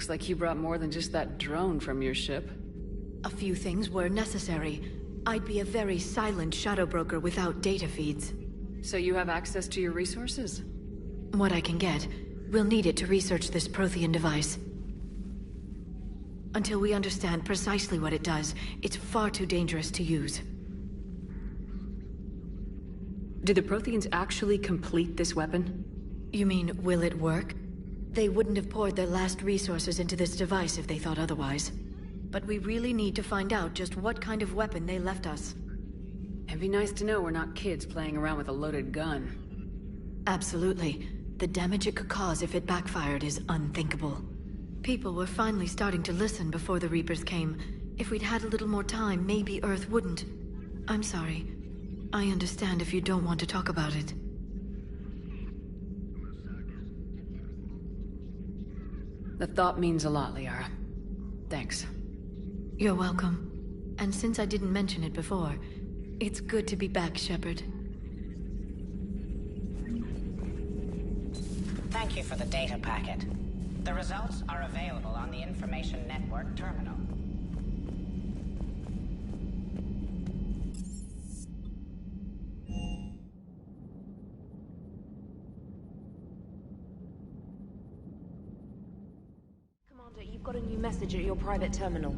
Looks like you brought more than just that drone from your ship. A few things were necessary. I'd be a very silent shadow broker without data feeds. So you have access to your resources? What I can get. We'll need it to research this Prothean device. Until we understand precisely what it does, it's far too dangerous to use. Do the Protheans actually complete this weapon? You mean, will it work? They wouldn't have poured their last resources into this device if they thought otherwise. But we really need to find out just what kind of weapon they left us. It'd be nice to know we're not kids playing around with a loaded gun. Absolutely. The damage it could cause if it backfired is unthinkable. People were finally starting to listen before the Reapers came. If we'd had a little more time, maybe Earth wouldn't. I'm sorry. I understand if you don't want to talk about it. The thought means a lot, Liara. Thanks. You're welcome. And since I didn't mention it before, it's good to be back, Shepard. Thank you for the data packet. The results are available on the Information Network terminal. Commander, you've got a new message at your private terminal.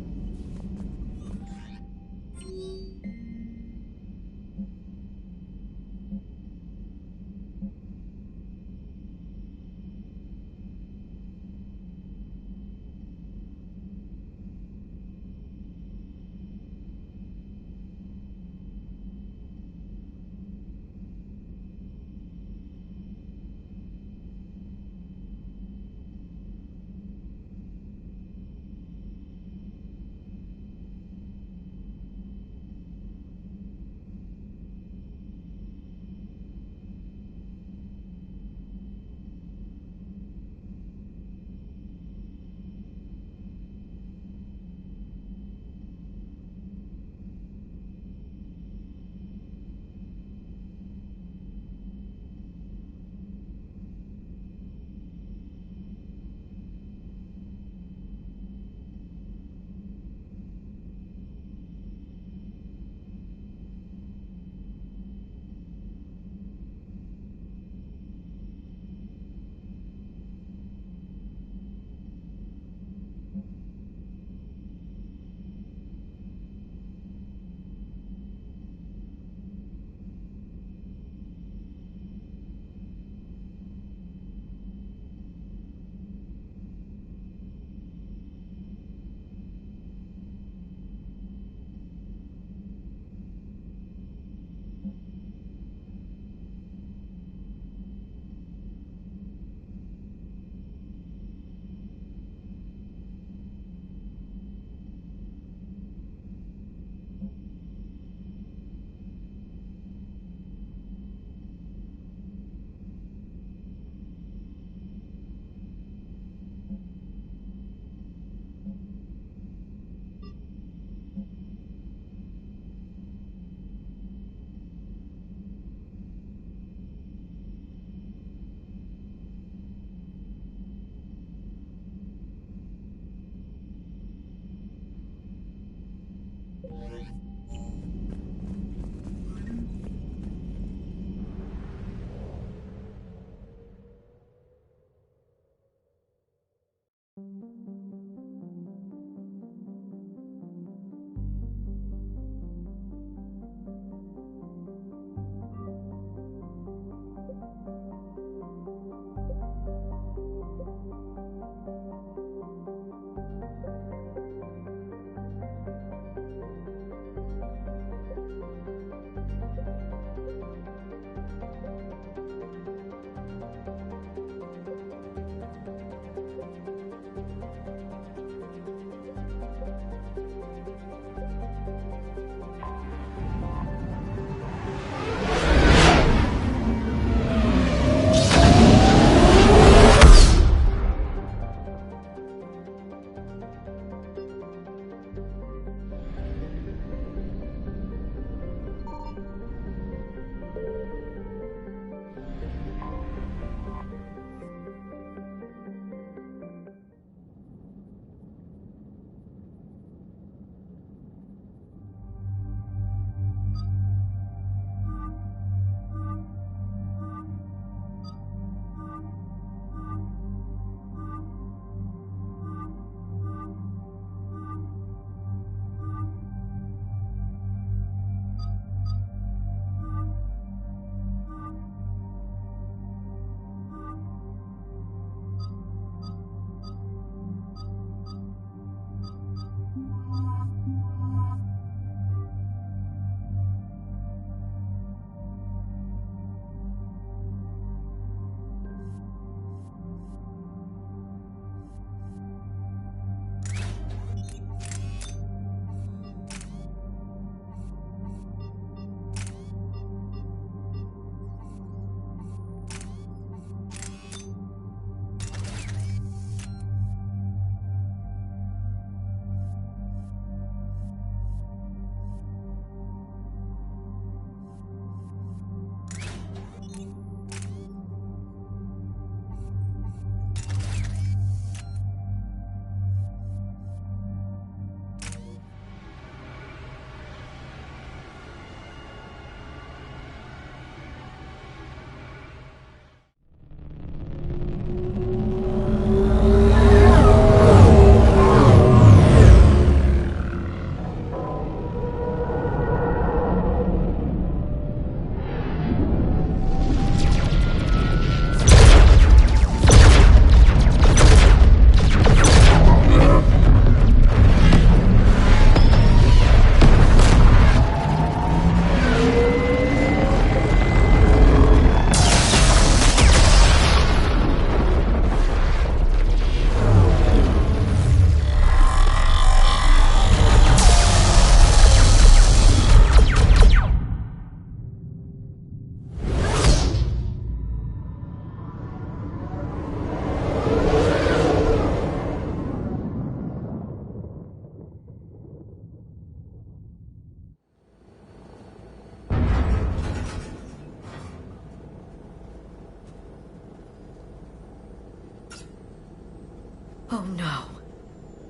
Oh no.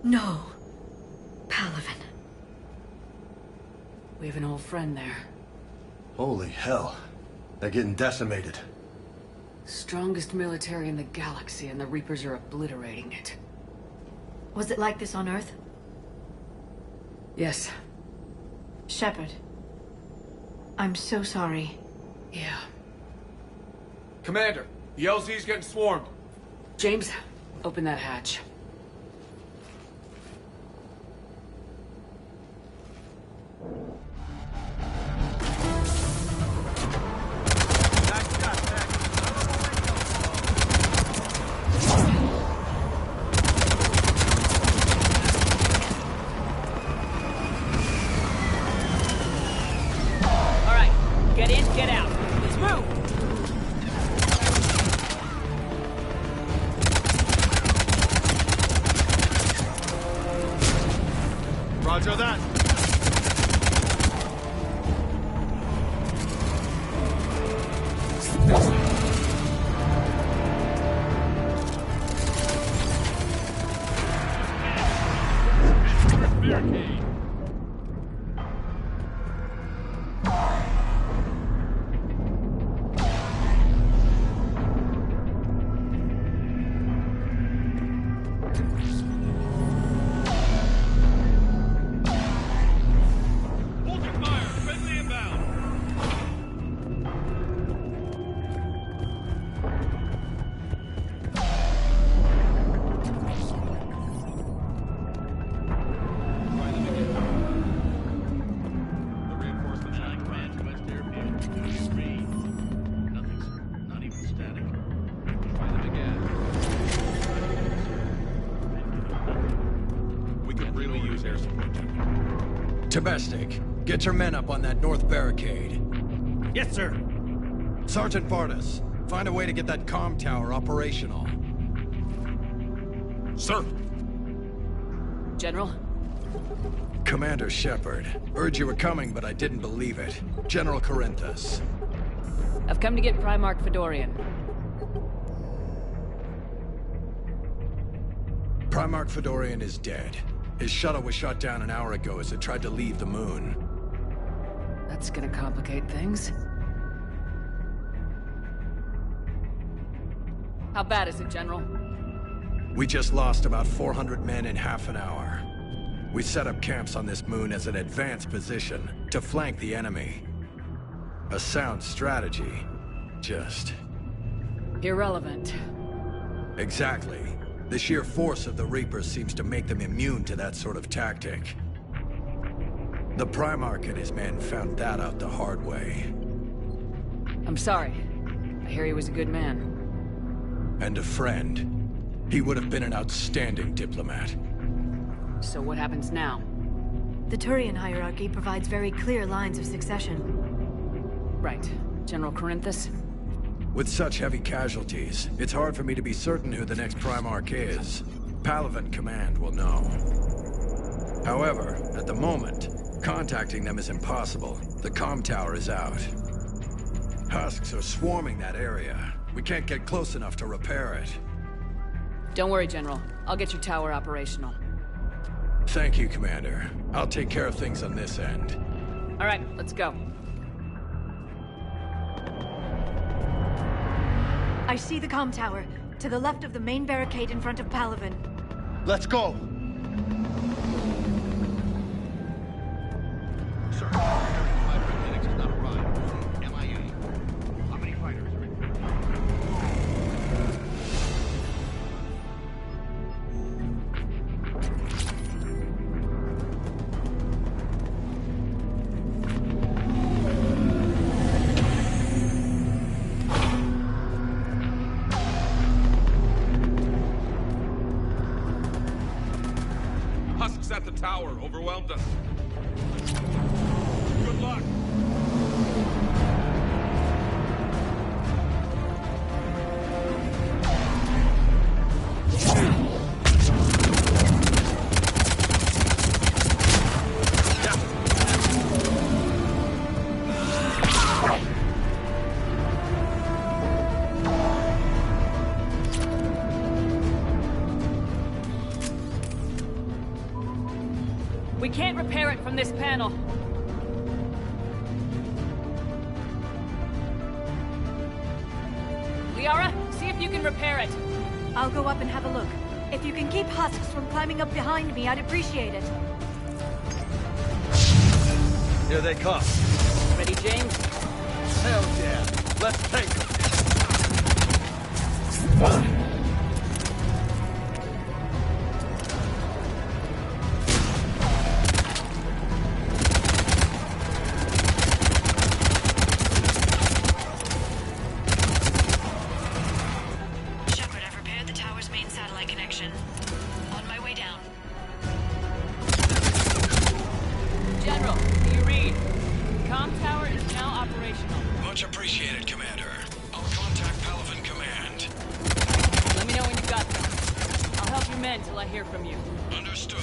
No. Palaven. We have an old friend there. Holy hell. They're getting decimated. Strongest military in the galaxy, and the Reapers are obliterating it. Was it like this on Earth? Yes. Shepard. I'm so sorry. Yeah. Commander, the LZ's getting swarmed. James, open that hatch. All right, get in, get out. Let's move! Roger that. Domestic, get your men up on that north barricade. Yes, sir. Sergeant Bartis, find a way to get that comm tower operational. Sir! General? Commander Shepard, heard you were coming, but I didn't believe it. General Corinthus. I've come to get Primarch Fedorian. Primarch Fedorian is dead. His shuttle was shot down an hour ago as it tried to leave the moon. That's gonna complicate things. How bad is it, General? We just lost about 400 men in half an hour. We set up camps on this moon as an advanced position to flank the enemy. A sound strategy. Just... Irrelevant. Exactly. The sheer force of the Reapers seems to make them immune to that sort of tactic. The Primarch and his men found that out the hard way. I'm sorry. I hear he was a good man. And a friend. He would have been an outstanding diplomat. So what happens now? The Turian hierarchy provides very clear lines of succession. Right. General Corinthus? With such heavy casualties, it's hard for me to be certain who the next Primarch is. Palaven Command will know. However, at the moment, contacting them is impossible. The comm tower is out. Husks are swarming that area. We can't get close enough to repair it. Don't worry, General. I'll get your tower operational. Thank you, Commander. I'll take care of things on this end. All right, let's go. I see the comm tower, to the left of the main barricade in front of Palaven. Let's go. Sir, 35 Phoenix has not arrived. MIA. How many fighters are in? Husks at the tower overwhelmed us. Good luck. from this panel. Liara, see if you can repair it. I'll go up and have a look. If you can keep husks from climbing up behind me, I'd appreciate it. Here they come. Ready, James? Hell yeah. Let's take them. Shepard, I've repaired the tower's main satellite connection. On my way down. General, do you read? Comm tower is now operational. Much appreciated, Commander. I'll contact Palavan Command. Let me know when you've got them. I'll help your men till I hear from you. Understood.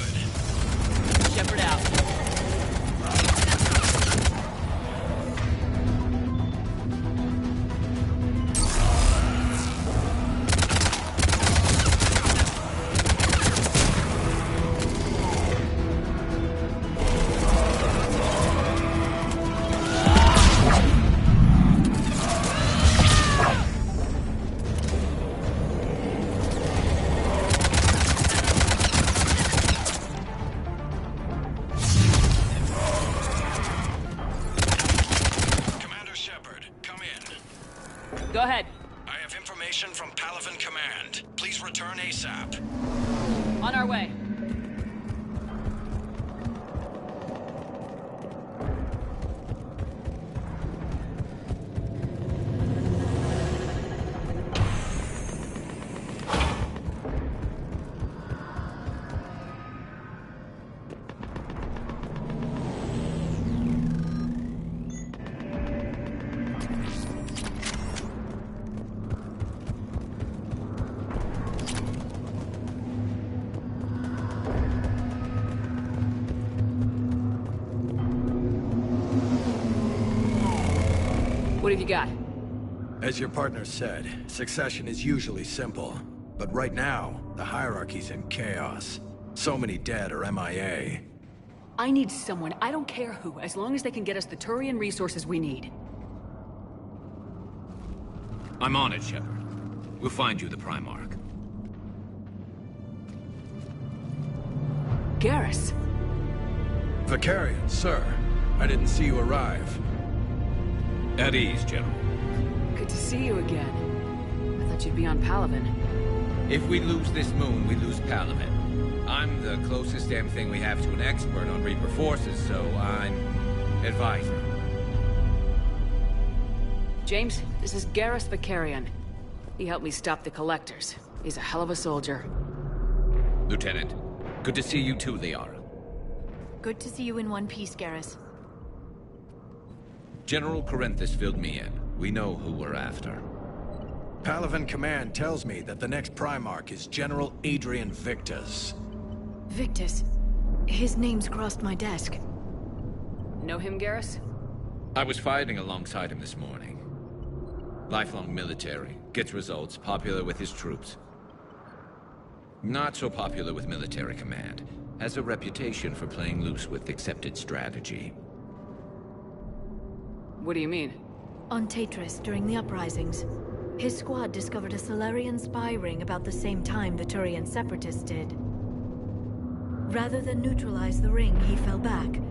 Shepard out. Go ahead. I have information from Palavan Command. Please return ASAP. On our way. What have you got? As your partner said, succession is usually simple. But right now, the hierarchy's in chaos. So many dead or MIA. I need someone, I don't care who, as long as they can get us the Turian resources we need. I'm on it, Shepard. We'll find you the Primarch. Garrus. Vicarian, sir. I didn't see you arrive. At ease, General. Good to see you again. I thought you'd be on Palavan. If we lose this moon, we lose Palavan. I'm the closest damn thing we have to an expert on Reaper forces, so I'm advisor. James, this is Garrus Vicarian. He helped me stop the Collectors. He's a hell of a soldier. Lieutenant, good to see you too, Liara. Good to see you in one piece, Garrus. General Corinthus filled me in. We know who we're after. Palavan Command tells me that the next Primarch is General Adrian Victus. Victus? His name's crossed my desk. Know him, Garrus? I was fighting alongside him this morning. Lifelong military, gets results, popular with his troops. Not so popular with military command. Has a reputation for playing loose with accepted strategy. What do you mean? On Tatris, during the uprisings, his squad discovered a Solarian spy ring about the same time the Turian separatists did. Rather than neutralize the ring, he fell back.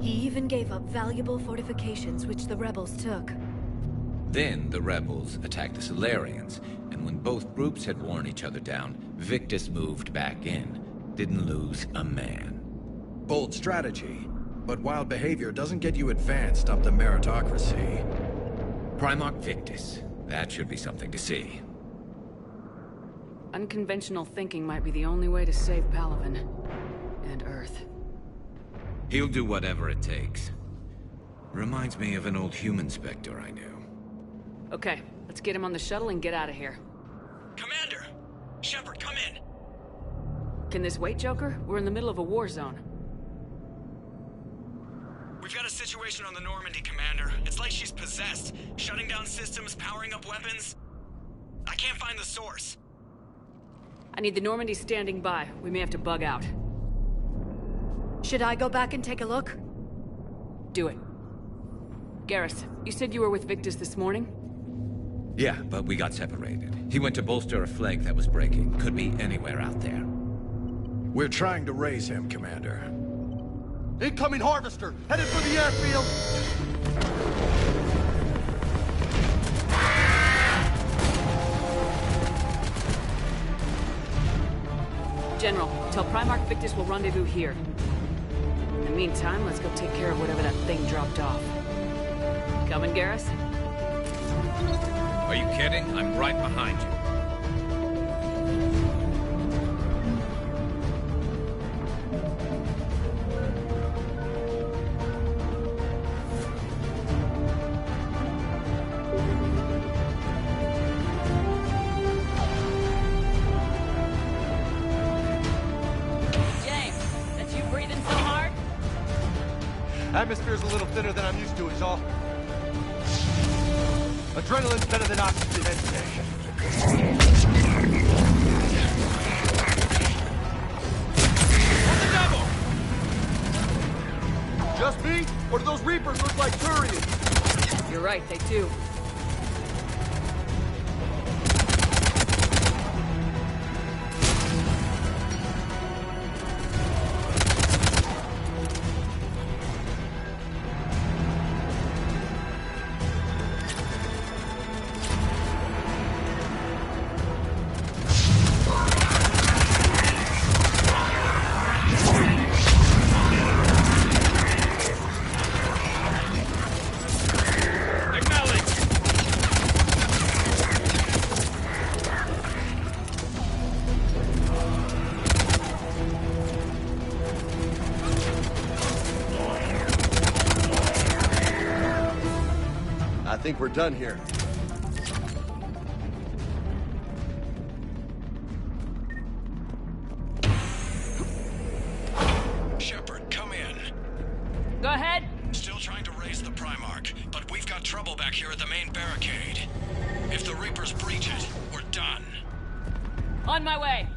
He even gave up valuable fortifications which the rebels took. Then the rebels attacked the Solarians, and when both groups had worn each other down, Victus moved back in. Didn't lose a man. Bold strategy, but wild behavior doesn't get you advanced up the meritocracy. Primarch Victus. That should be something to see. Unconventional thinking might be the only way to save Palavan. And Earth. He'll do whatever it takes. Reminds me of an old human Spectre I knew. Okay, let's get him on the shuttle and get out of here. Commander! Shepard, come in! Can this wait, Joker? We're in the middle of a war zone. We've got a situation on the Normandy, Commander. It's like she's possessed. Shutting down systems, powering up weapons. I can't find the source. I need the Normandy standing by. We may have to bug out. Should I go back and take a look? Do it. Garrus, you said you were with Victus this morning? Yeah, but we got separated. He went to bolster a flank that was breaking. Could be anywhere out there. We're trying to raise him, Commander. Incoming harvester! Headed for the airfield! General, tell Primarch Victus we'll rendezvous here. In the meantime, let's go take care of whatever that thing dropped off. Coming, Garrus? Are you kidding? I'm right behind you. Atmosphere's a little thinner than I'm used to, is all. Adrenaline's better than oxygen any day. What the devil? Just me? Or do those Reapers look like Turians? You're right, they do. I think we're done here. Shepard, come in. Go ahead. Still trying to raise the Primarch, but we've got trouble back here at the main barricade. If the Reapers breach it, we're done. On my way.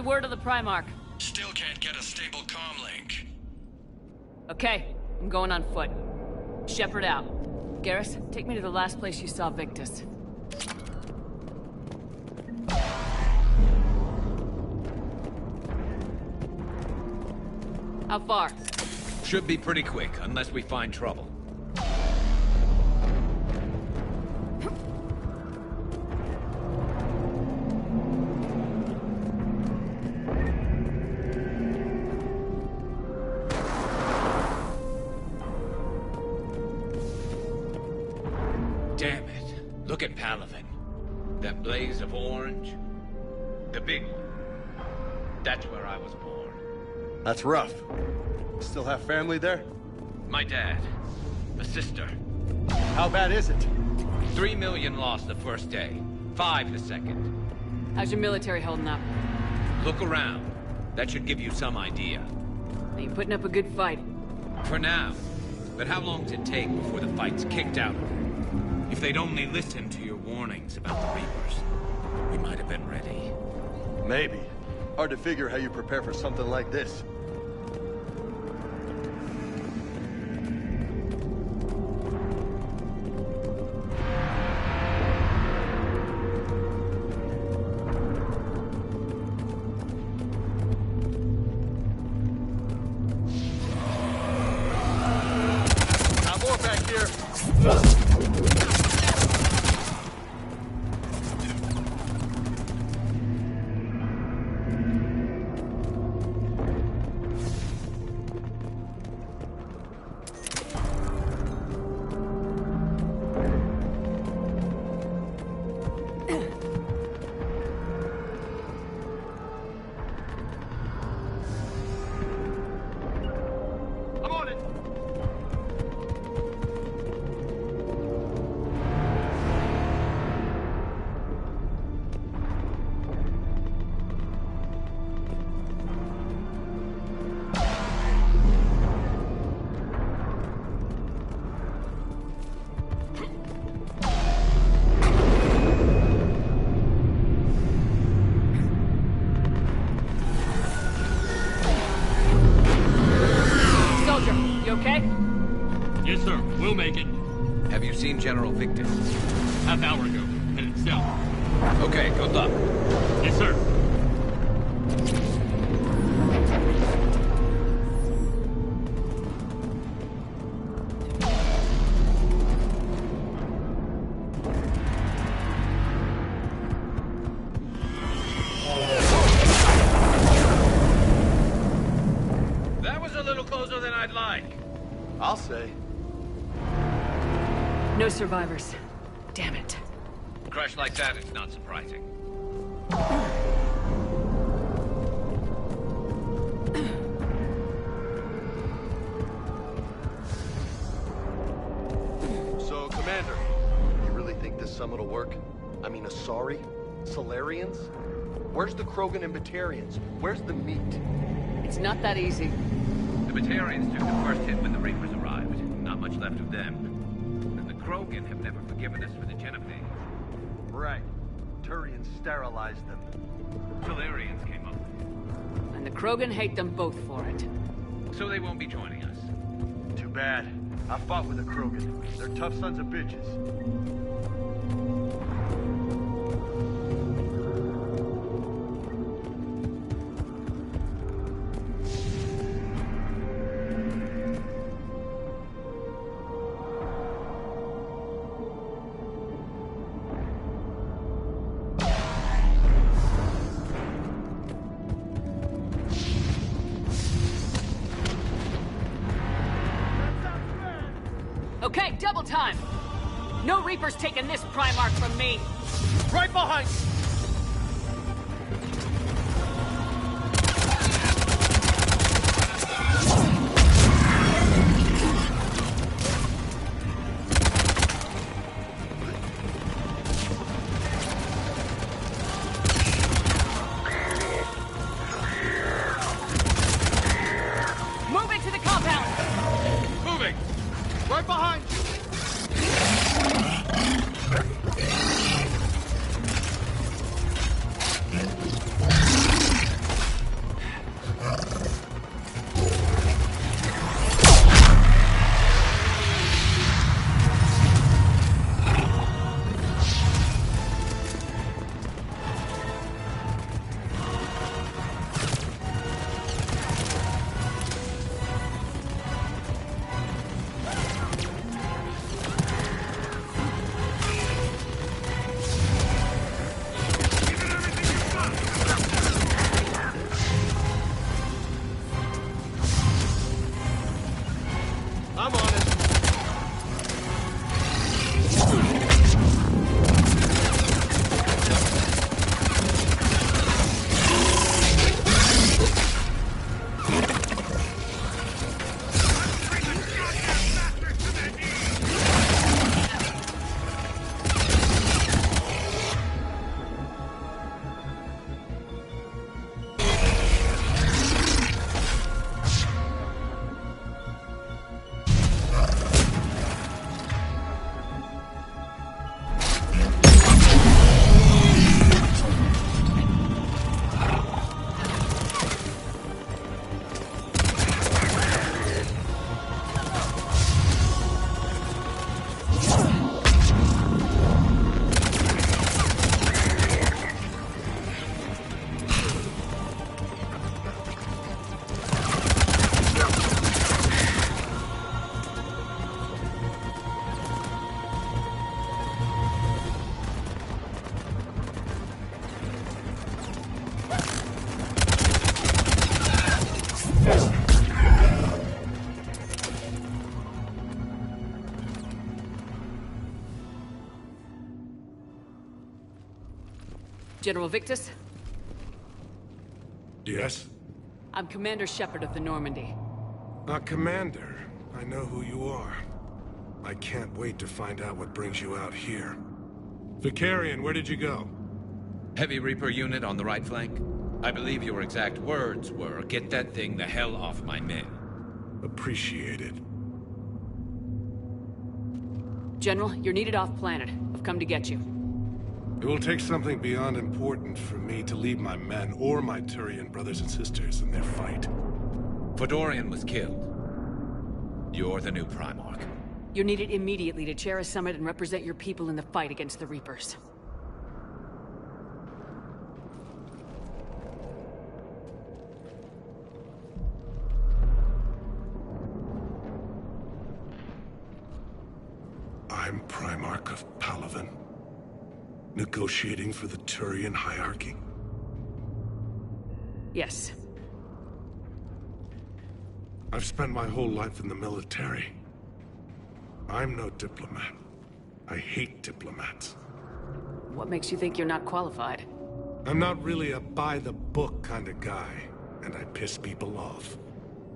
word of the Primarch? Still can't get a stable comm link. Okay, I'm going on foot. Shepard out. Garrus, take me to the last place you saw Victus. How far? Should be pretty quick, unless we find trouble. Damn it. Look at Palaven. That blaze of orange. The big one. That's where I was born. That's rough. Still have family there? My dad. A sister. How bad is it? 3 million lost the first day. 5 the second. How's your military holding up? Look around. That should give you some idea. Are you putting up a good fight? For now. But how long does it take before the fight's kicked out of it? If they'd only listened to your warnings about the Reapers, we might have been ready. Maybe. Hard to figure how you prepare for something like this. General Victus. Half hour ago. Headed south. Okay, good luck. Yes, sir. That was a little closer than I'd like. I'll say. No survivors. Damn it. A crash like that is not surprising. So, Commander, you really think this summit will work? I mean, Asari? Solarians? Where's the Krogan and Batarians? Where's the meat? It's not that easy. The Batarians took the first hit when the Reapers arrived. Not much left of them. Krogan have never forgiven us for the Genevieve. Right. Turians sterilized them. Solarians came up. And the Krogan hate them both for it. So they won't be joining us. Too bad. I fought with the Krogan. They're tough sons of bitches. Okay, double time! No Reaper's taking this Primarch from me! Right behind you! Moving to the compound! Moving! Right behind you! General Victus? Yes? I'm Commander Shepard of the Normandy. Commander. I know who you are. I can't wait to find out what brings you out here. Vicarian, where did you go? Heavy Reaper unit on the right flank. I believe your exact words were, "Get that thing the hell off my men." Appreciated. General, you're needed off-planet. I've come to get you. It will take something beyond important for me to leave my men or my Turian brothers and sisters in their fight. Fedorian was killed. You're the new Primarch. You're needed immediately to chair a summit and represent your people in the fight against the Reapers. I'm Primarch of Palaven. Negotiating for the Turian hierarchy? Yes. I've spent my whole life in the military. I'm no diplomat. I hate diplomats. What makes you think you're not qualified? I'm not really a by-the-book kind of guy, and I piss people off.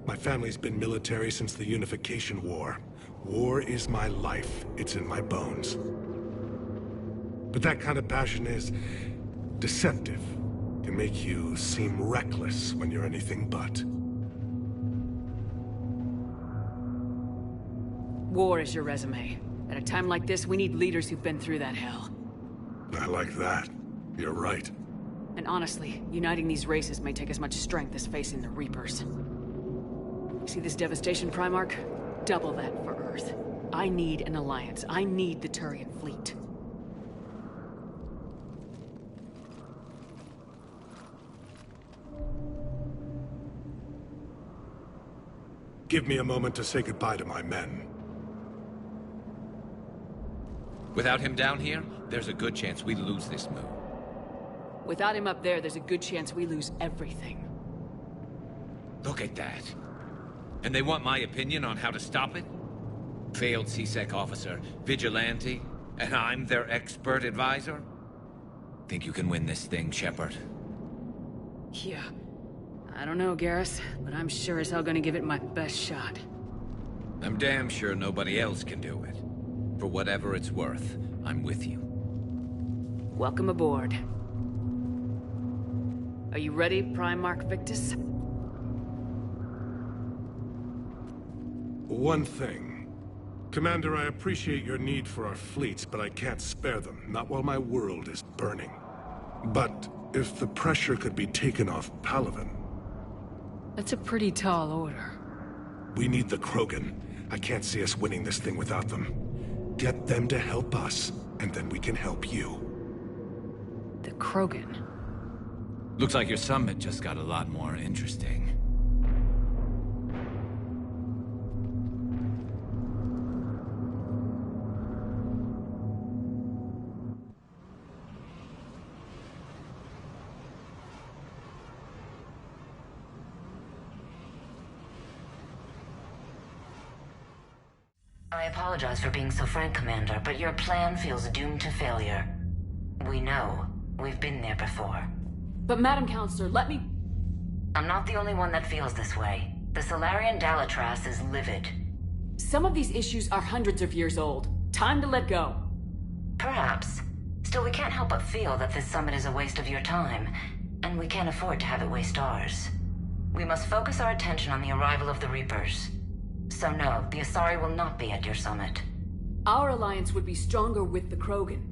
My family's been military since the Unification War. War is my life. It's in my bones. But that kind of passion is deceptive. Can make you seem reckless when you're anything but. War is your resume. At a time like this, we need leaders who've been through that hell. I like that. You're right. And honestly, uniting these races may take as much strength as facing the Reapers. See this devastation, Primarch? Double that for Earth. I need an alliance. I need the Turian fleet. Give me a moment to say goodbye to my men. Without him down here, there's a good chance we lose this move. Without him up there, there's a good chance we lose everything. Look at that. And they want my opinion on how to stop it? Failed C-Sec officer, vigilante, and I'm their expert advisor? Think you can win this thing, Shepard? Yeah. I don't know, Garrus, but I'm sure as hell gonna give it my best shot. I'm damn sure nobody else can do it. For whatever it's worth, I'm with you. Welcome aboard. Are you ready, Primarch Victus? One thing. Commander, I appreciate your need for our fleets, but I can't spare them, not while my world is burning. But if the pressure could be taken off Palaven... That's a pretty tall order. We need the Krogan. I can't see us winning this thing without them. Get them to help us, and then we can help you. The Krogan? Looks like your summit just got a lot more interesting. I apologize for being so frank, Commander, but your plan feels doomed to failure. We know. We've been there before. But Madam Counselor, let me... I'm not the only one that feels this way. The Solarian Dalatras is livid. Some of these issues are hundreds of years old. Time to let go. Perhaps. Still, we can't help but feel that this summit is a waste of your time, and we can't afford to have it waste ours. We must focus our attention on the arrival of the Reapers. So no, the Asari will not be at your summit. Our alliance would be stronger with the Krogan.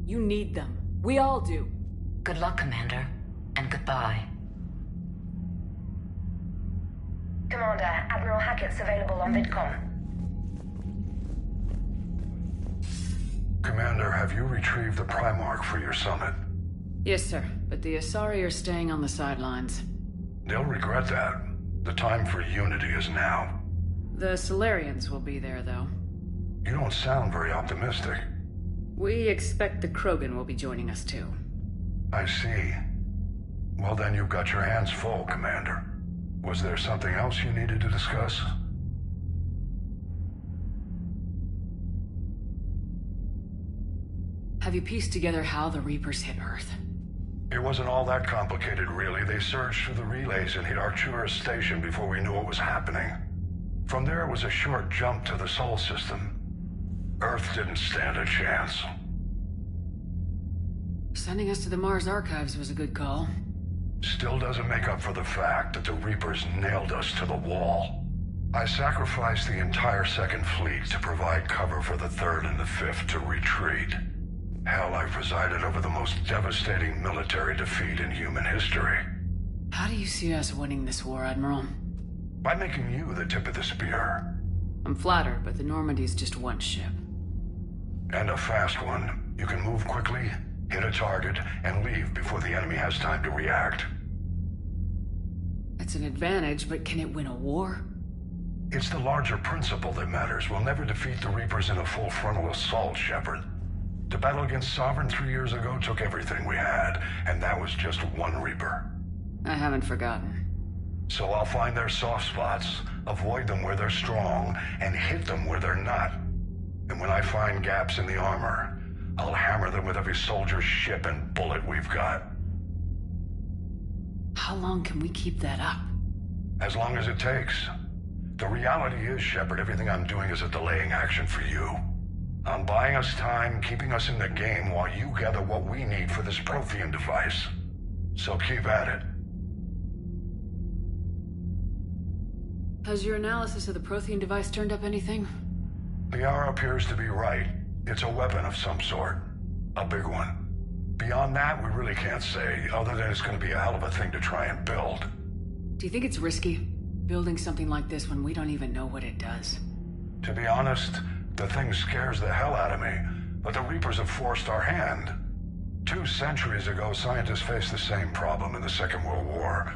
You need them. We all do. Good luck, Commander. And goodbye. Commander, Admiral Hackett's available on VidCom. Commander, have you retrieved the Primarch for your summit? Yes, sir. But the Asari are staying on the sidelines. They'll regret that. The time for unity is now. The Solarians will be there, though. You don't sound very optimistic. We expect the Krogan will be joining us, too. I see. Well, then you've got your hands full, Commander. Was there something else you needed to discuss? Have you pieced together how the Reapers hit Earth? It wasn't all that complicated, really. They surged through the relays and hit Arcturus Station before we knew what was happening. From there, it was a short jump to the Sol system. Earth didn't stand a chance. Sending us to the Mars Archives was a good call. Still doesn't make up for the fact that the Reapers nailed us to the wall. I sacrificed the entire Second Fleet to provide cover for the Third and the Fifth to retreat. Hell, I presided over the most devastating military defeat in human history. How do you see us winning this war, Admiral? By making you the tip of the spear. I'm flattered, but the Normandy's just one ship. And a fast one. You can move quickly, hit a target, and leave before the enemy has time to react. That's an advantage, but can it win a war? It's the larger principle that matters. We'll never defeat the Reapers in a full frontal assault, Shepard. To battle against Sovereign 3 years ago took everything we had, and that was just one Reaper. I haven't forgotten. So I'll find their soft spots, avoid them where they're strong, and hit them where they're not. And when I find gaps in the armor, I'll hammer them with every soldier, ship, and bullet we've got. How long can we keep that up? As long as it takes. The reality is, Shepard, everything I'm doing is a delaying action for you. I'm buying us time, keeping us in the game while you gather what we need for this Prothean device. So keep at it. Has your analysis of the Prothean device turned up anything? The hour appears to be right. It's a weapon of some sort. A big one. Beyond that, we really can't say, other than it's going to be a hell of a thing to try and build. Do you think it's risky, building something like this when we don't even know what it does? To be honest, the thing scares the hell out of me, but the Reapers have forced our hand. 2 centuries ago, scientists faced the same problem in the Second World War.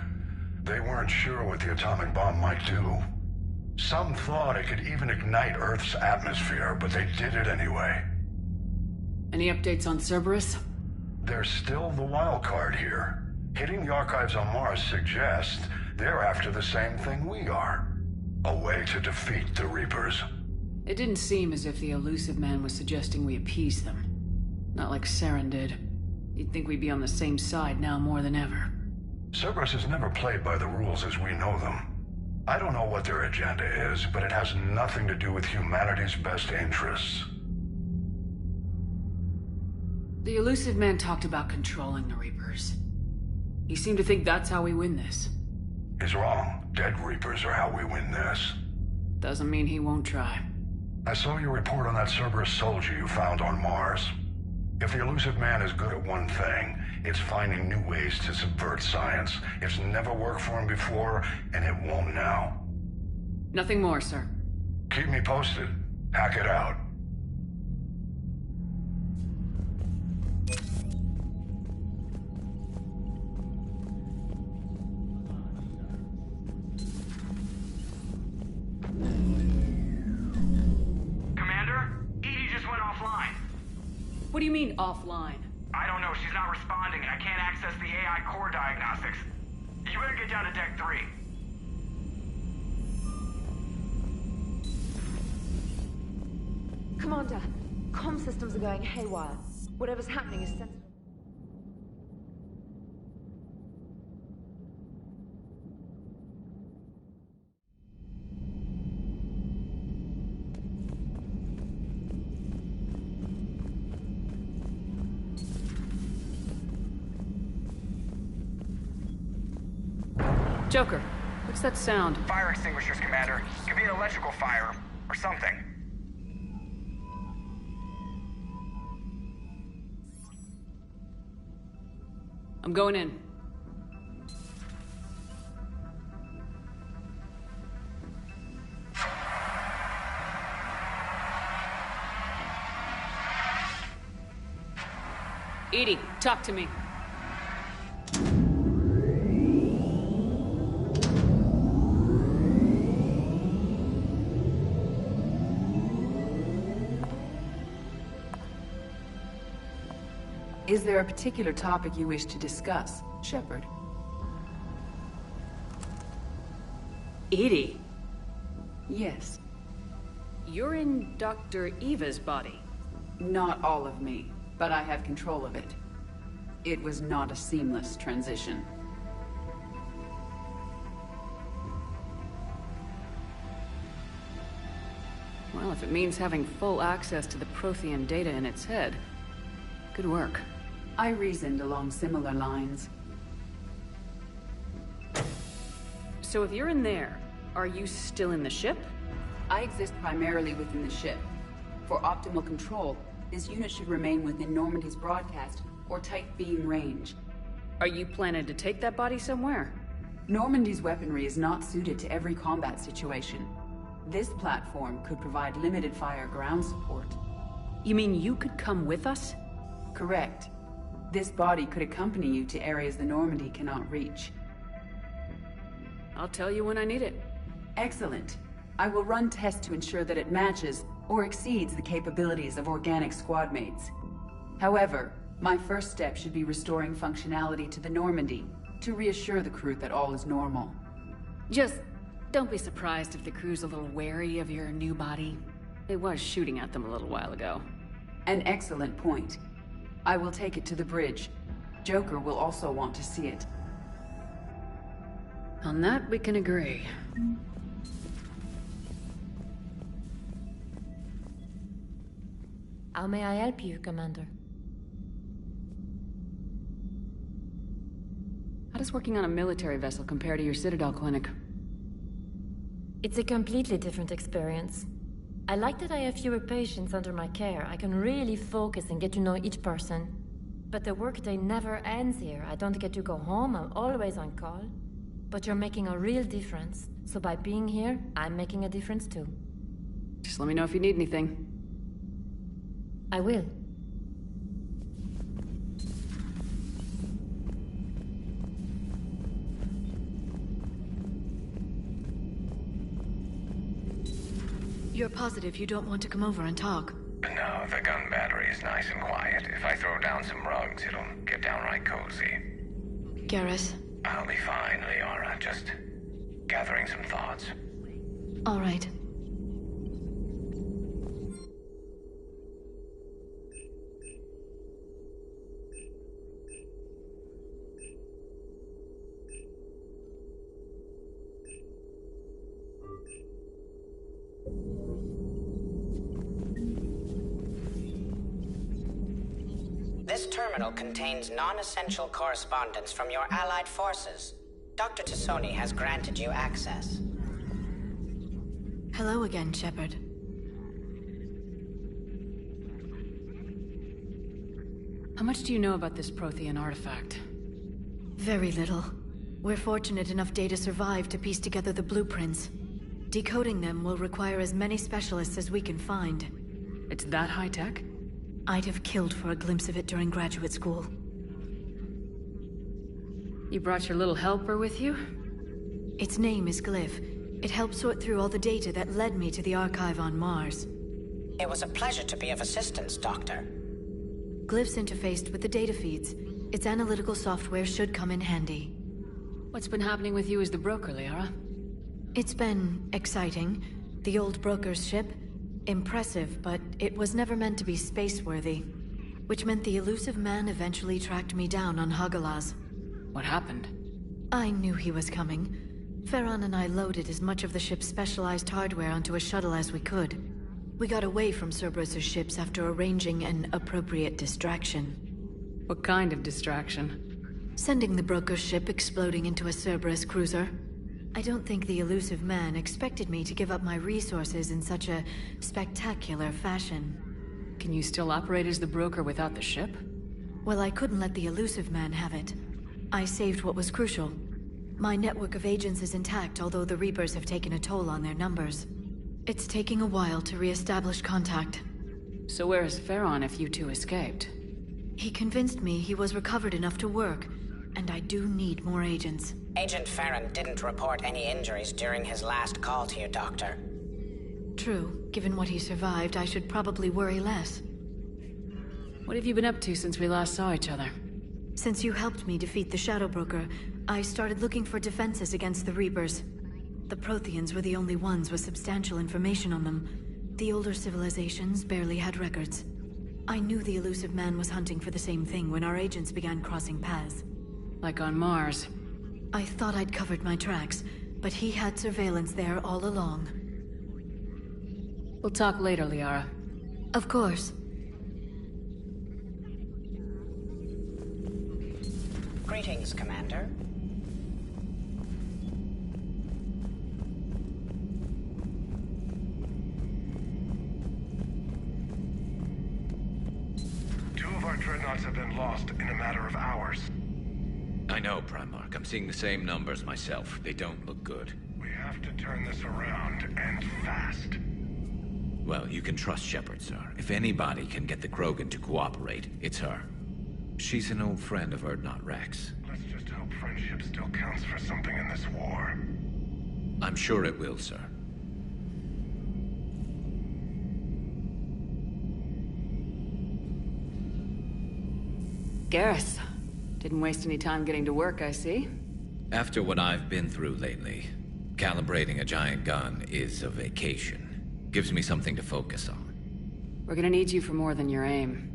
They weren't sure what the atomic bomb might do. Some thought it could even ignite Earth's atmosphere, but they did it anyway. Any updates on Cerberus? They're still the wild card here. Hitting the archives on Mars suggests they're after the same thing we are. A way to defeat the Reapers. It didn't seem as if the elusive man was suggesting we appease them. Not like Saren did. You'd think we'd be on the same side now more than ever. Cerberus has never played by the rules as we know them. I don't know what their agenda is, but it has nothing to do with humanity's best interests. The elusive man talked about controlling the Reapers. He seemed to think that's how we win this. He's wrong. Dead Reapers are how we win this. Doesn't mean he won't try. I saw your report on that Cerberus soldier you found on Mars. If the elusive man is good at one thing, it's finding new ways to subvert science. It's never worked for him before, and it won't now. Nothing more, sir. Keep me posted. Hack it out. What do you mean, offline? I don't know. She's not responding, and I can't access the AI core diagnostics. You better get down to Deck 3. Commander, comm systems are going haywire. Whatever's happening is sensitive. Joker, what's that sound? Fire extinguishers, Commander. Could be an electrical fire, or something. I'm going in. Edie, talk to me. Is there a particular topic you wish to discuss, Shepard? Edie? Yes. You're in Dr. Eva's body. Not all of me, but I have control of it. It was not a seamless transition. Well, if it means having full access to the Prothean data in its head, good work. I reasoned along similar lines. So if you're in there, are you still in the ship? I exist primarily within the ship. For optimal control, this unit should remain within Normandy's broadcast or tight beam range. Are you planning to take that body somewhere? Normandy's weaponry is not suited to every combat situation. This platform could provide limited fire ground support. You mean you could come with us? Correct. This body could accompany you to areas the Normandy cannot reach. I'll tell you when I need it. Excellent. I will run tests to ensure that it matches or exceeds the capabilities of organic squad mates. However, my first step should be restoring functionality to the Normandy to reassure the crew that all is normal. Just don't be surprised if the crew's a little wary of your new body. It was shooting at them a little while ago. An excellent point. I will take it to the bridge. Joker will also want to see it. On that, we can agree. How may I help you, Commander? How does working on a military vessel compare to your Citadel clinic? It's a completely different experience. I like that I have fewer patients under my care. I can really focus and get to know each person. But the workday never ends here. I don't get to go home. I'm always on call. But you're making a real difference. So by being here, I'm making a difference too. Just let me know if you need anything. I will. You're positive you don't want to come over and talk? No, the gun battery is nice and quiet. If I throw down some rugs, it'll get downright cozy. Garrus? I'll be fine, Liara. Just gathering some thoughts. All right. This terminal contains non-essential correspondence from your allied forces. Dr. Tassoni has granted you access. Hello again, Shepard. How much do you know about this Prothean artifact? Very little. We're fortunate enough Data survived to piece together the blueprints. Decoding them will require as many specialists as we can find. It's that high-tech? I'd have killed for a glimpse of it during graduate school. You brought your little helper with you? Its name is Glyph. It helped sort through all the data that led me to the archive on Mars. It was a pleasure to be of assistance, Doctor. Glyph's interfaced with the data feeds. Its analytical software should come in handy. What's been happening with you as the broker, Liara? It's been exciting. The old broker's ship. Impressive, but it was never meant to be space-worthy. Which meant the elusive man eventually tracked me down on Hagalaz. What happened? I knew he was coming. Farron and I loaded as much of the ship's specialized hardware onto a shuttle as we could. We got away from Cerberus' ships after arranging an appropriate distraction. What kind of distraction? Sending the broker's ship exploding into a Cerberus cruiser. I don't think the elusive man expected me to give up my resources in such a spectacular fashion. Can you still operate as the broker without the ship? Well, I couldn't let the elusive man have it. I saved what was crucial. My network of agents is intact, although the Reapers have taken a toll on their numbers. It's taking a while to re-establish contact. So where is Farron if you two escaped? He convinced me he was recovered enough to work, and I do need more agents. Agent Farron didn't report any injuries during his last call to you, Doctor. True. Given what he survived, I should probably worry less. What have you been up to since we last saw each other? Since you helped me defeat the Shadow Broker, I started looking for defenses against the Reapers. The Protheans were the only ones with substantial information on them. The older civilizations barely had records. I knew the elusive man was hunting for the same thing when our agents began crossing paths. Like on Mars. I thought I'd covered my tracks, but he had surveillance there all along. We'll talk later, Liara. Of course. Greetings, Commander. Two of our dreadnoughts have been lost in a matter of hours. I know, Primarch. I'm seeing the same numbers myself. They don't look good. We have to turn this around, and fast. Well, you can trust Shepard, sir. If anybody can get the Krogan to cooperate, it's her. She's an old friend of Urdnot Rex. Let's just hope friendship still counts for something in this war. I'm sure it will, sir. Garrus. Didn't waste any time getting to work, I see. After what I've been through lately, calibrating a giant gun is a vacation. Gives me something to focus on. We're gonna need you for more than your aim.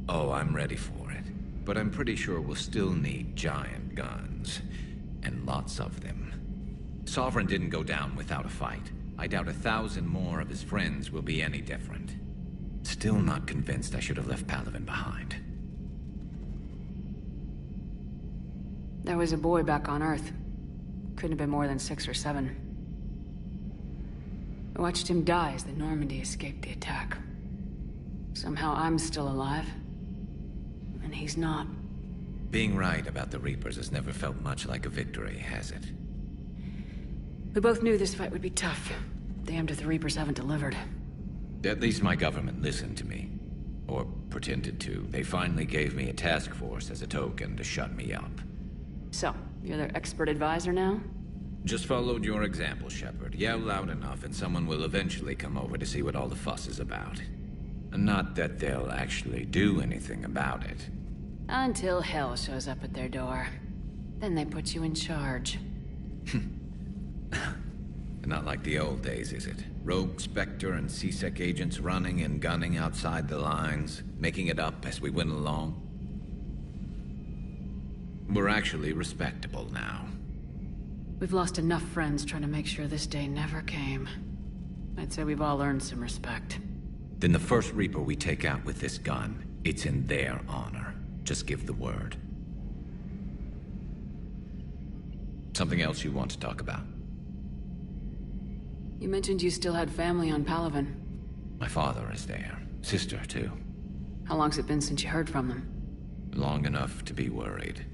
Oh, I'm ready for it. But I'm pretty sure we'll still need giant guns. And lots of them. Sovereign didn't go down without a fight. I doubt 1,000 more of his friends will be any different. Still not convinced I should have left Palaven behind. There was a boy back on Earth. Couldn't have been more than 6 or 7. I watched him die as the Normandy escaped the attack. Somehow I'm still alive. And he's not. Being right about the Reapers has never felt much like a victory, has it? We both knew this fight would be tough. Damned if the Reapers haven't delivered. At least my government listened to me. Or pretended to. They finally gave me a task force as a token to shut me up. So, you're their expert advisor now? Just followed your example, Shepard. Yell loud enough and someone will eventually come over to see what all the fuss is about. Not that they'll actually do anything about it. Until hell shows up at their door. Then they put you in charge. Not like the old days, is it? Rogue Spectre and C-Sec agents running and gunning outside the lines, making it up as we went along. We're actually respectable now. We've lost enough friends trying to make sure this day never came. I'd say we've all earned some respect. Then the first Reaper we take out with this gun, it's in their honor. Just give the word. Something else you want to talk about? You mentioned you still had family on Palaven. My father is there. Sister, too. How long's it been since you heard from them? Long enough to be worried.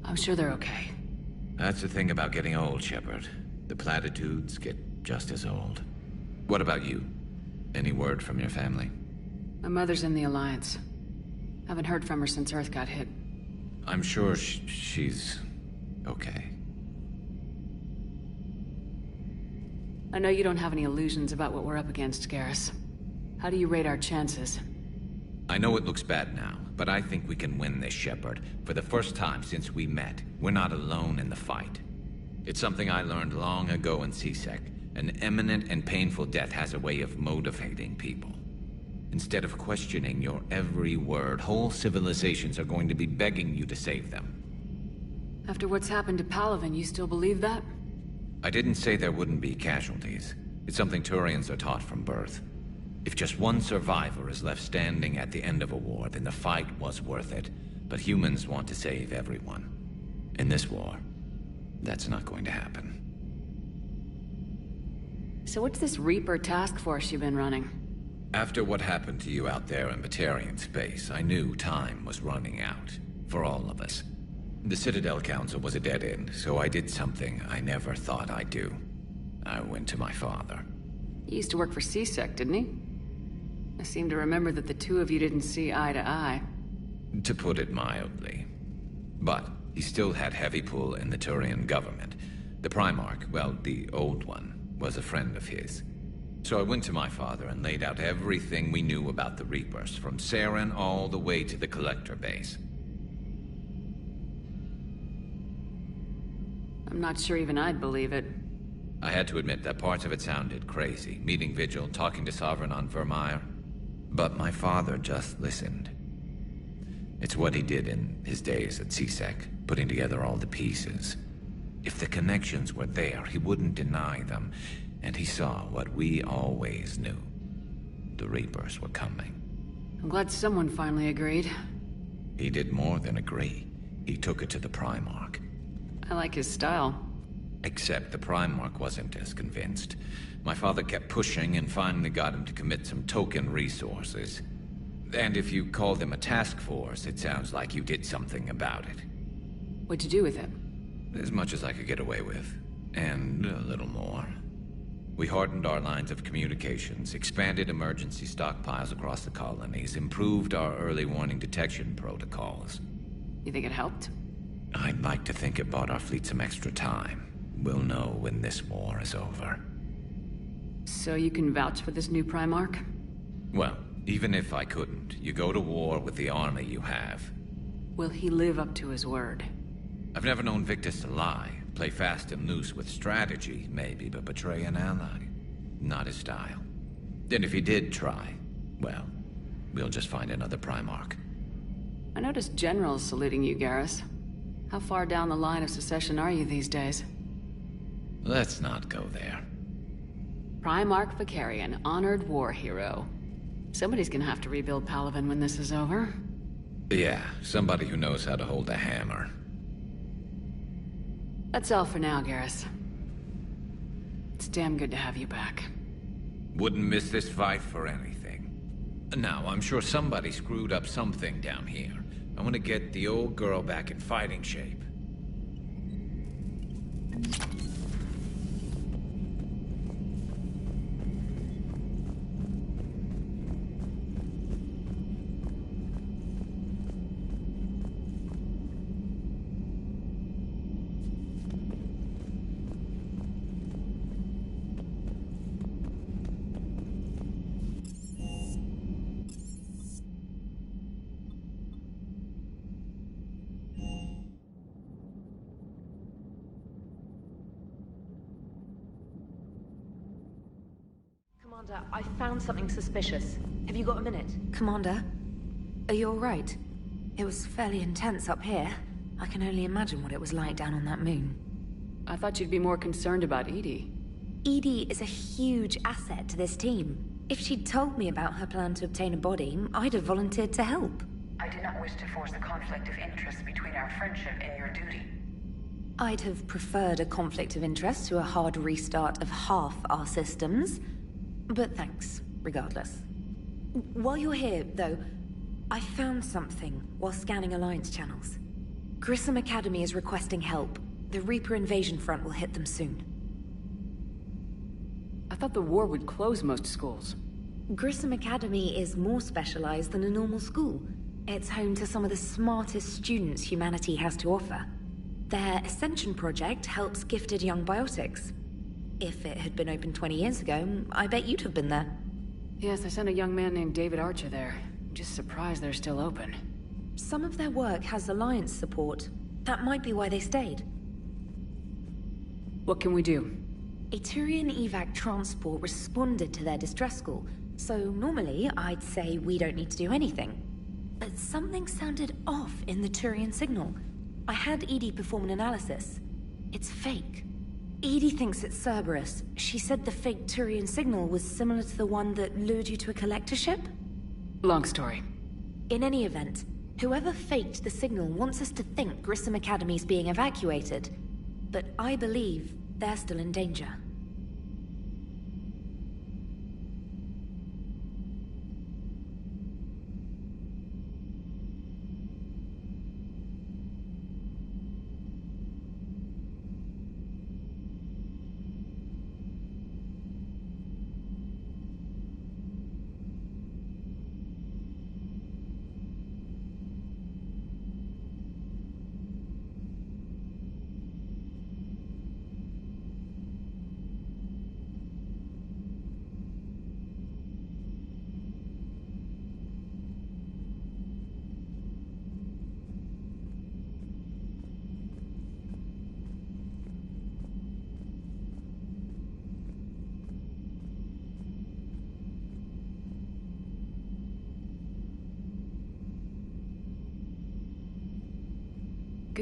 I'm sure they're okay. That's the thing about getting old, Shepard. The platitudes get just as old. What about you? Any word from your family? My mother's in the Alliance. Haven't heard from her since Earth got hit. I'm sure she's okay. I know you don't have any illusions about what we're up against, Garrus. How do you rate our chances? I know it looks bad now, but I think we can win this, Shepard. For the first time since we met, we're not alone in the fight. It's something I learned long ago in C-Sec. An imminent and painful death has a way of motivating people. Instead of questioning your every word, whole civilizations are going to be begging you to save them. After what's happened to Palaven, you still believe that? I didn't say there wouldn't be casualties. It's something Turians are taught from birth. If just one survivor is left standing at the end of a war, then the fight was worth it. But humans want to save everyone. In this war, that's not going to happen. So what's this Reaper task force you've been running? After what happened to you out there in Batarian space, I knew time was running out. For all of us. The Citadel Council was a dead end, so I did something I never thought I'd do. I went to my father. He used to work for C-Sec, didn't he? I seem to remember that the two of you didn't see eye to eye. To put it mildly. But he still had heavy pull in the Turian government. The Primarch, well, the old one, was a friend of his. So I went to my father and laid out everything we knew about the Reapers, from Saren all the way to the Collector base. I'm not sure even I'd believe it. I had to admit that parts of it sounded crazy. Meeting Vigil, talking to Sovereign on Vermeer. But my father just listened. It's what he did in his days at CSEC, putting together all the pieces. If the connections were there, he wouldn't deny them, and he saw what we always knew. The Reapers were coming. I'm glad someone finally agreed. He did more than agree. He took it to the Primarch. I like his style. Except the Primarch wasn't as convinced. My father kept pushing and finally got him to commit some token resources. And if you call them a task force, it sounds like you did something about it. What'd you do with it? As much as I could get away with. And a little more. We hardened our lines of communications, expanded emergency stockpiles across the colonies, improved our early warning detection protocols. You think it helped? I'd like to think it bought our fleet some extra time. We'll know when this war is over. So you can vouch for this new Primarch? Well, even if I couldn't, you go to war with the army you have. Will he live up to his word? I've never known Victus to lie. Play fast and loose with strategy, maybe, but betray an ally. Not his style. And if he did try, well, we'll just find another Primarch. I noticed generals saluting you, Garrus. How far down the line of succession are you these days? Let's not go there. Primarch Vicarian, honored war hero. Somebody's gonna have to rebuild Palaven when this is over. Yeah, somebody who knows how to hold a hammer. That's all for now, Garrus. It's damn good to have you back. Wouldn't miss this fight for anything. Now, I'm sure somebody screwed up something down here. I want to get the old girl back in fighting shape. Commander, I found something suspicious. Have you got a minute? Commander, are you alright? It was fairly intense up here. I can only imagine what it was like down on that moon. I thought you'd be more concerned about Edie. Edie is a huge asset to this team. If she'd told me about her plan to obtain a body, I'd have volunteered to help. I do not wish to force a conflict of interest between our friendship and your duty. I'd have preferred a conflict of interest to a hard restart of half our systems. But thanks, regardless. While you're here, though, I found something while scanning Alliance channels. Grissom Academy is requesting help. The Reaper invasion front will hit them soon. I thought the war would close most schools. Grissom Academy is more specialized than a normal school. It's home to some of the smartest students humanity has to offer. Their Ascension project helps gifted young biotics. If it had been open 20 years ago, I bet you'd have been there. Yes, I sent a young man named David Archer there. I'm just surprised they're still open. Some of their work has Alliance support. That might be why they stayed. What can we do? A Turian evac transport responded to their distress call, so normally I'd say we don't need to do anything. But something sounded off in the Turian signal. I had Edie perform an analysis. It's fake. Edie thinks it's Cerberus. She said the fake Turian signal was similar to the one that lured you to a collector ship? Long story. In any event, whoever faked the signal wants us to think Grissom Academy's being evacuated. But I believe they're still in danger.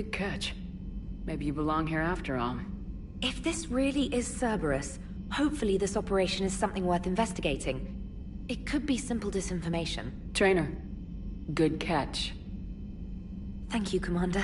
Good catch. Maybe you belong here after all. If this really is Cerberus, hopefully this operation is something worth investigating. It could be simple disinformation. Trainer, good catch. Thank you, Commander.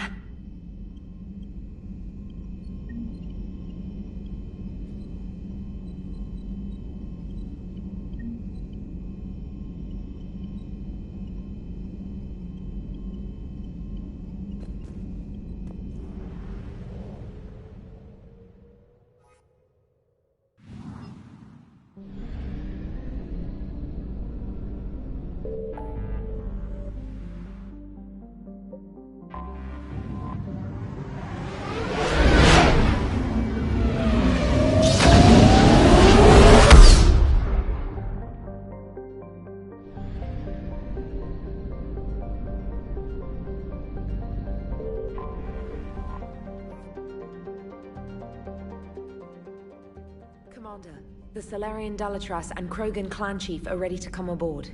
Commander, the Salarian Dalatras and Krogan clan chief are ready to come aboard.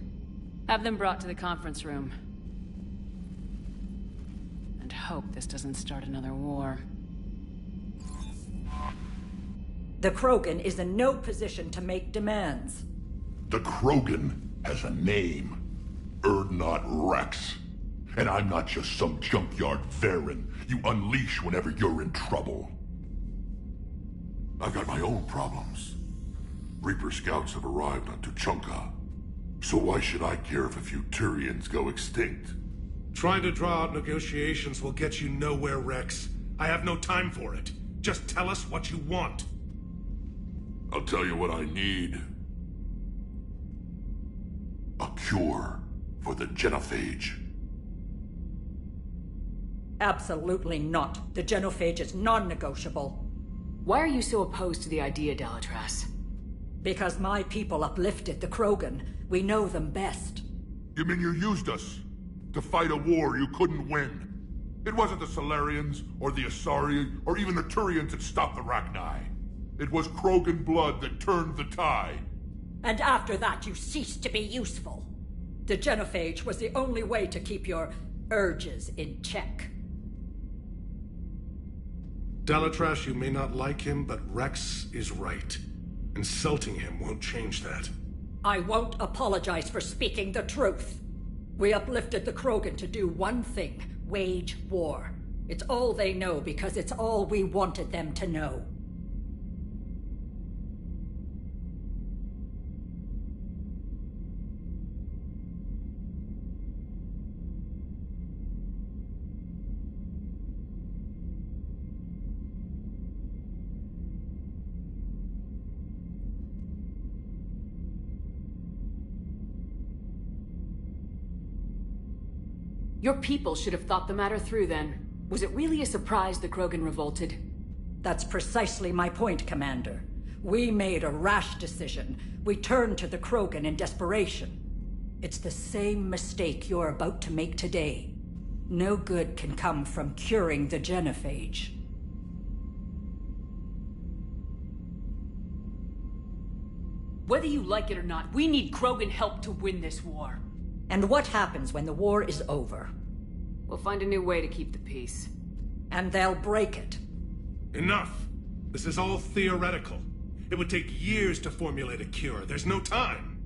Have them brought to the conference room. And hope this doesn't start another war. The Krogan is in no position to make demands. The Krogan has a name. Urdnot Rex. And I'm not just some junkyard Varen you unleash whenever you're in trouble. I've got my own problems. Reaper scouts have arrived on Tuchanka. So why should I care if a few Turians go extinct? Trying to draw out negotiations will get you nowhere, Rex. I have no time for it. Just tell us what you want. I'll tell you what I need. A cure for the genophage. Absolutely not. The genophage is non-negotiable. Why are you so opposed to the idea, Dalatras? Because my people uplifted the Krogan. We know them best. You mean you used us to fight a war you couldn't win? It wasn't the Salarians, or the Asari, or even the Turians that stopped the Rachni. It was Krogan blood that turned the tide. And after that, you ceased to be useful. The genophage was the only way to keep your urges in check. Dalatras, you may not like him, but Rex is right. Insulting him won't change that. I won't apologize for speaking the truth. We uplifted the Krogan to do one thing: wage war. It's all they know because it's all we wanted them to know. Your people should have thought the matter through then. Was it really a surprise the Krogan revolted? That's precisely my point, Commander. We made a rash decision. We turned to the Krogan in desperation. It's the same mistake you're about to make today. No good can come from curing the genophage. Whether you like it or not, we need Krogan help to win this war. And what happens when the war is over? We'll find a new way to keep the peace. And they'll break it. Enough! This is all theoretical. It would take years to formulate a cure. There's no time.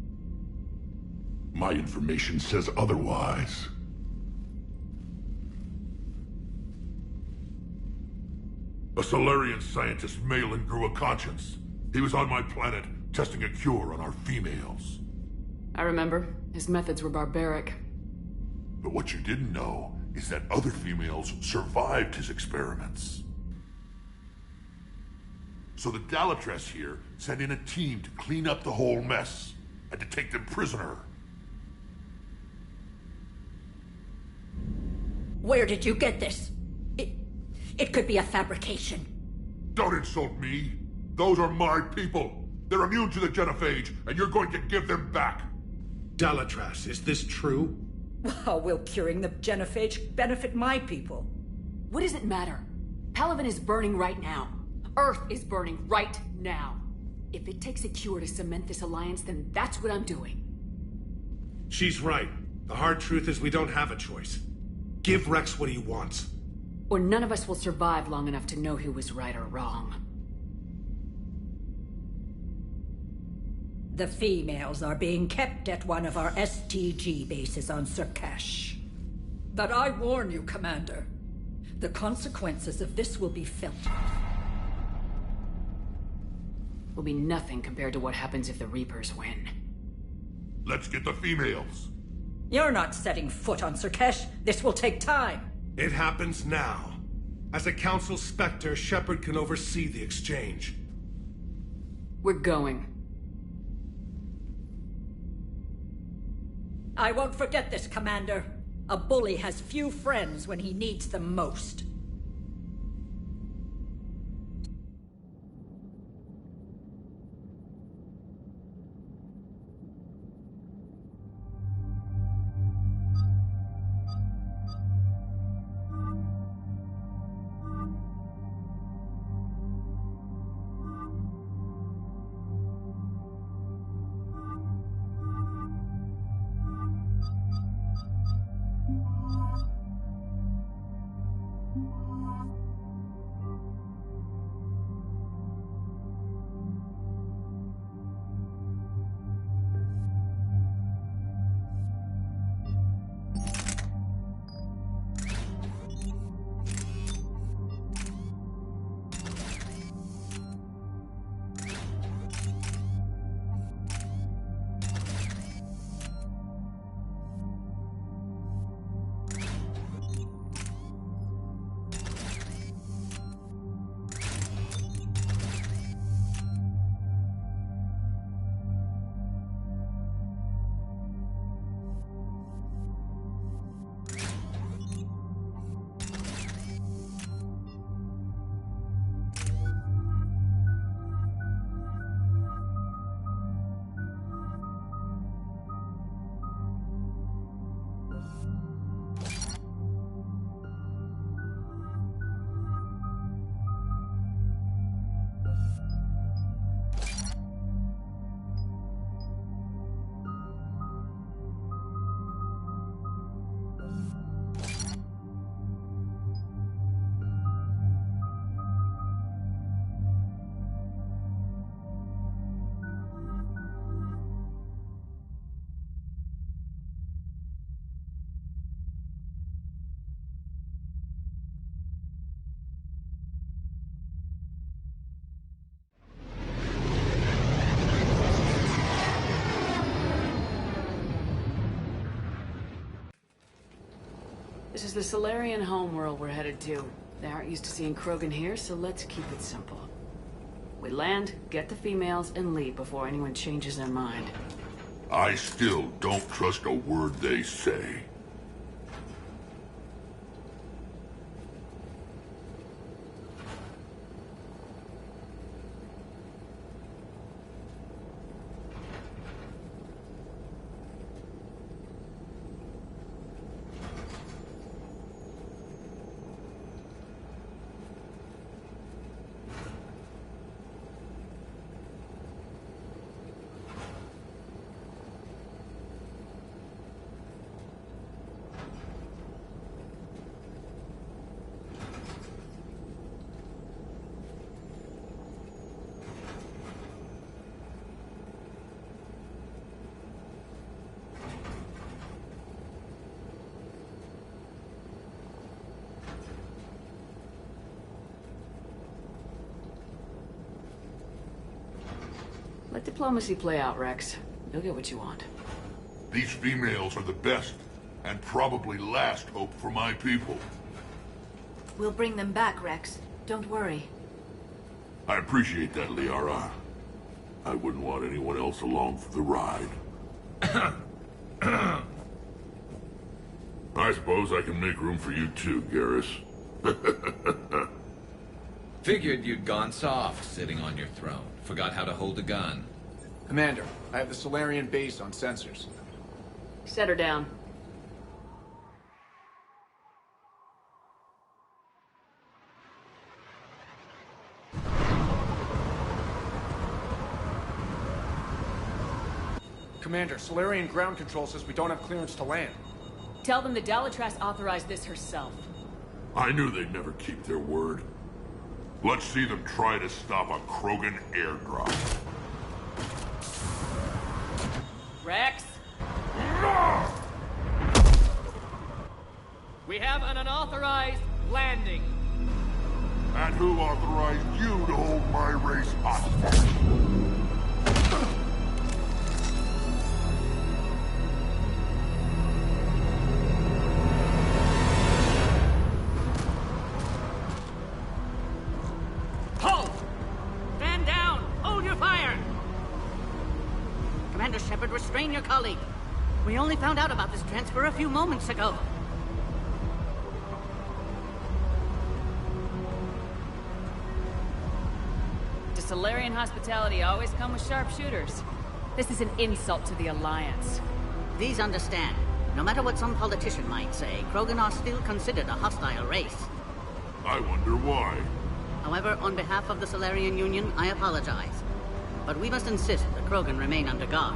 My information says otherwise. A Salarian scientist, Malin, grew a conscience. He was on my planet, testing a cure on our females. I remember. His methods were barbaric. But what you didn't know is that other females survived his experiments. So the Dalatras here sent in a team to clean up the whole mess and to take them prisoner. Where did you get this? It could be a fabrication. Don't insult me. Those are my people. They're immune to the genophage, and you're going to give them back. Dalatras, is this true? How will curing the genophage benefit my people? What does it matter? Palaven is burning right now. Earth is burning right now. If it takes a cure to cement this alliance, then that's what I'm doing. She's right. The hard truth is we don't have a choice. Give Rex what he wants. Or none of us will survive long enough to know who was right or wrong. The females are being kept at one of our STG bases on Surkesh. But I warn you, Commander. The consequences of this will be felt. Will be nothing compared to what happens if the Reapers win. Let's get the females. You're not setting foot on Surkesh. This will take time. It happens now. As a Council Spectre, Shepard can oversee the exchange. We're going. I won't forget this, Commander. A bully has few friends when he needs them most. This is the Solarian homeworld we're headed to. They aren't used to seeing Krogan here, so let's keep it simple. We land, get the females, and leave before anyone changes their mind. I still don't trust a word they say. Let diplomacy play out, Rex. You'll get what you want. These females are the best, and probably last hope for my people. We'll bring them back, Rex. Don't worry. I appreciate that, Liara. I wouldn't want anyone else along for the ride. I suppose I can make room for you too, Garrus. Figured you'd gone soft, sitting on your throne. Forgot how to hold a gun. Commander, I have the Solarian base on sensors. Set her down. Commander, Solarian ground control says we don't have clearance to land. Tell them the Dalatrass authorized this herself. I knew they'd never keep their word. Let's see them try to stop a Krogan airdrop. Rex? We have an unauthorized landing. And who authorized you to hold my race hostage? Hold! Stand down! Hold your fire! Commander Shepard, restrain your colleague. We only found out about this transfer a few moments ago. Does Solarian hospitality always come with sharpshooters? This is an insult to the Alliance. Please understand, no matter what some politician might say, Krogan are still considered a hostile race. I wonder why. However, on behalf of the Solarian Union, I apologize. But we must insist the Krogan remain under guard.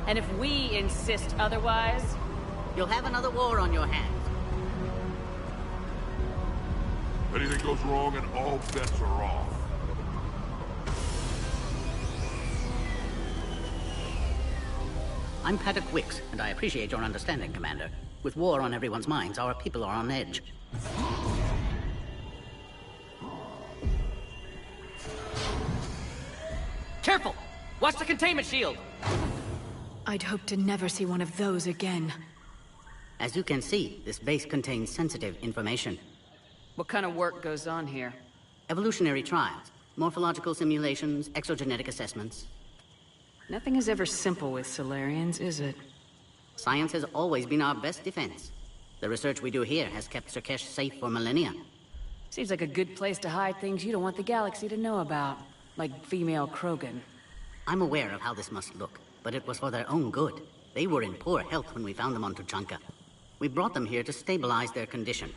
And if we insist otherwise... You'll have another war on your hands. Anything goes wrong and all bets are off. I'm Paddock Wicks, and I appreciate your understanding, Commander. With war on everyone's minds, our people are on edge. Careful! Watch the containment shield! I'd hope to never see one of those again. As you can see, this base contains sensitive information. What kind of work goes on here? Evolutionary trials, morphological simulations, exogenetic assessments. Nothing is ever simple with Solarians, is it? Science has always been our best defense. The research we do here has kept Surkesh safe for millennia. Seems like a good place to hide things you don't want the galaxy to know about. Like female Krogan. I'm aware of how this must look, but it was for their own good. They were in poor health when we found them on Tuchanka. We brought them here to stabilize their condition.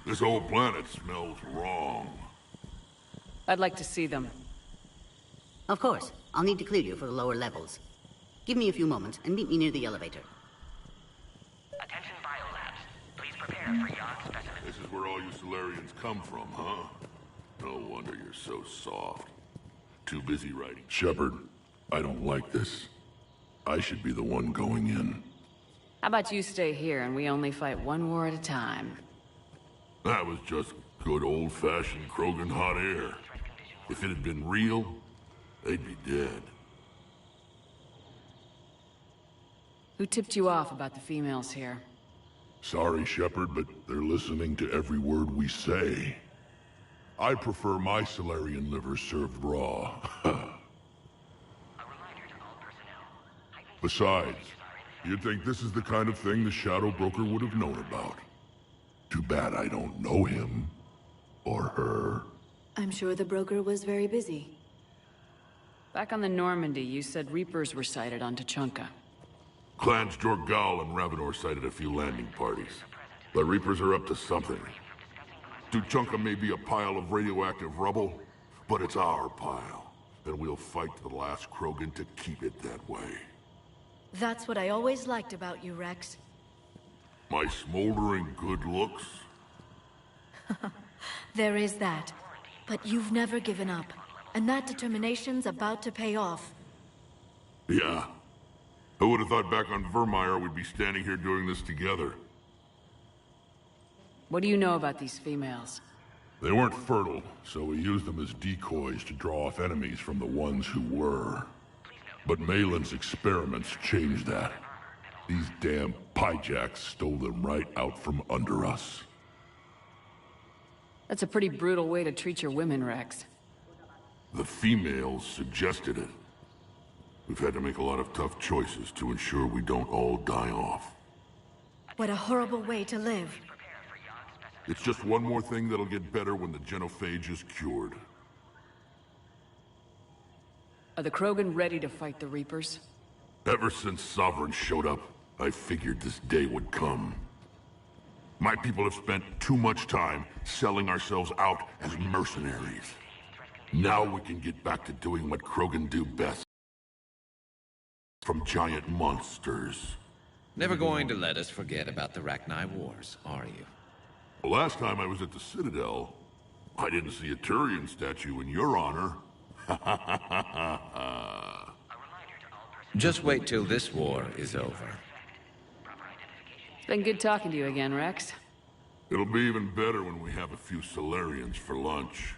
This whole planet smells wrong. I'd like to see them. Of course. I'll need to clear you for the lower levels. Give me a few moments and meet me near the elevator. Attention biolabs. Please prepare for yon specimen. This is where all you Solarians come from, huh? No wonder you're so soft. Too busy writing. Shepard, I don't like this. I should be the one going in. How about you stay here and we only fight one war at a time? That was just good old-fashioned Krogan hot air. If it had been real, they'd be dead. Who tipped you off about the females here? Sorry, Shepard, but they're listening to every word we say. I prefer my Solarian liver served raw. Besides, you'd think this is the kind of thing the Shadow Broker would have known about. Too bad I don't know him. Or her. I'm sure the broker was very busy. Back on the Normandy, you said Reapers were sighted on Tuchanka. Clans Jorgal and Ravenor sighted a few landing parties. The Reapers are up to something. Tuchanka may be a pile of radioactive rubble, but it's our pile. And we'll fight to the last Krogan to keep it that way. That's what I always liked about you, Rex. My smoldering good looks? There is that. But you've never given up. And that determination's about to pay off. Yeah. Who would have thought back on Vermeer we'd be standing here doing this together? What do you know about these females? They weren't fertile, so we used them as decoys to draw off enemies from the ones who were. But Malin's experiments changed that. These damn pyjacks stole them right out from under us. That's a pretty brutal way to treat your women, Rex. The females suggested it. We've had to make a lot of tough choices to ensure we don't all die off. What a horrible way to live. It's just one more thing that'll get better when the genophage is cured. Are the Krogan ready to fight the Reapers? Ever since Sovereign showed up, I figured this day would come. My people have spent too much time selling ourselves out as mercenaries. Now we can get back to doing what Krogan do best. From giant monsters. Never going to let us forget about the Rachni Wars, are you? The last time I was at the Citadel, I didn't see a Turian statue in your honor. Just wait till this war is over. It's been good talking to you again, Rex. It'll be even better when we have a few Solarians for lunch.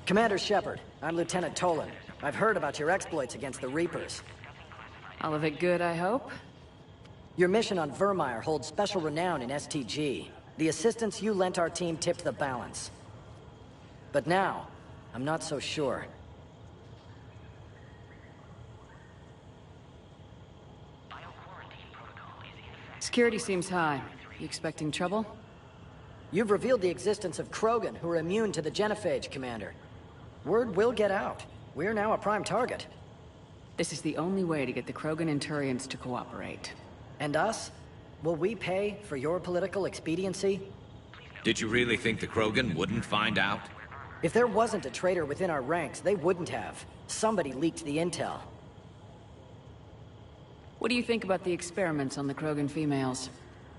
Commander Shepard, I'm Lieutenant Tolan. I've heard about your exploits against the Reapers. All of it good, I hope? Your mission on Vermeer holds special renown in STG. The assistance you lent our team tipped the balance. But now, I'm not so sure. Security seems high. You expecting trouble? You've revealed the existence of Krogan who are immune to the genophage, Commander. Word will get out. We're now a prime target. This is the only way to get the Krogan and Turians to cooperate. And us? Will we pay for your political expediency? Did you really think the Krogan wouldn't find out? If there wasn't a traitor within our ranks, they wouldn't have. Somebody leaked the intel. What do you think about the experiments on the Krogan females?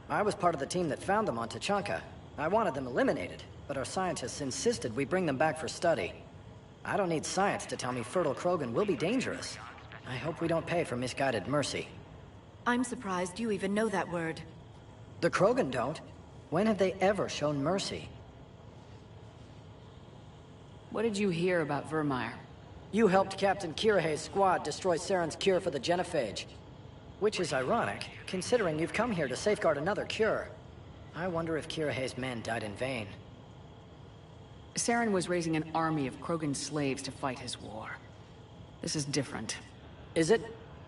I was part of the team that found them on Tuchanka. I wanted them eliminated, but our scientists insisted we bring them back for study. I don't need science to tell me fertile Krogan will be dangerous. I hope we don't pay for misguided mercy. I'm surprised you even know that word. The Krogan don't. When have they ever shown mercy? What did you hear about Vermeer? You helped Captain Kirahe's squad destroy Saren's cure for the genophage. Which is ironic, considering you've come here to safeguard another cure. I wonder if Kirahe's men died in vain. Saren was raising an army of Krogan slaves to fight his war. This is different. Is it?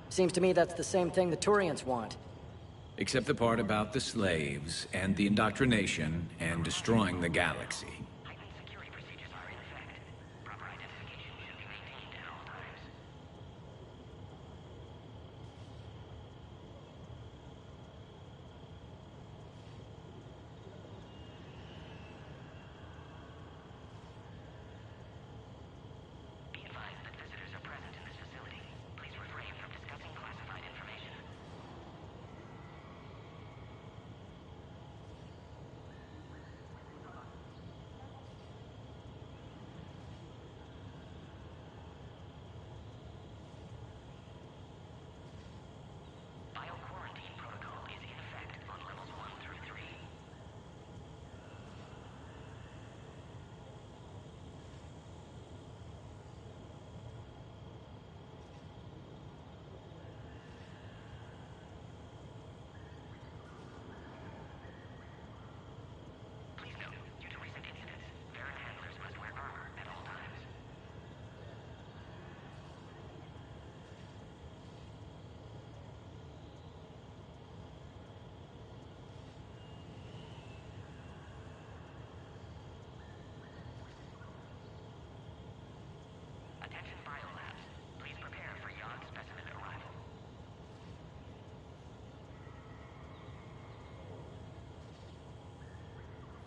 Seems to me that's the same thing the Turians want. Except the part about the slaves, and the indoctrination, and destroying the galaxy.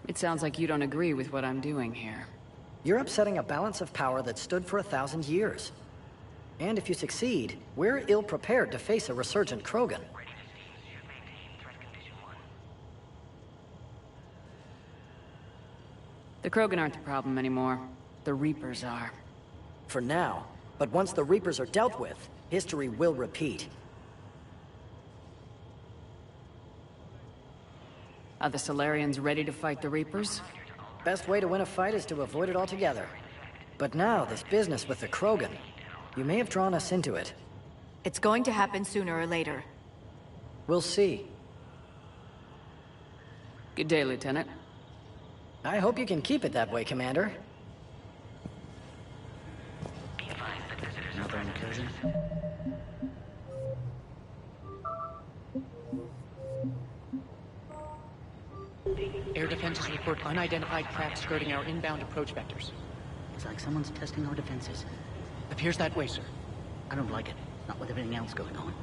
It sounds like you don't agree with what I'm doing here. You're upsetting a balance of power that stood for 1,000 years. And if you succeed, we're ill-prepared to face a resurgent Krogan. The Krogan aren't the problem anymore. The Reapers are. For now. But once the Reapers are dealt with, history will repeat. Are the Solarians ready to fight the Reapers? Best way to win a fight is to avoid it altogether. But now, this business with the Krogan, you may have drawn us into it. It's going to happen sooner or later. We'll see. Good day, Lieutenant. I hope you can keep it that way, Commander. Another incursion? Air defenses report unidentified craft skirting our inbound approach vectors. It's like someone's testing our defenses. Appears that way, sir. I don't like it. Not with everything else going on.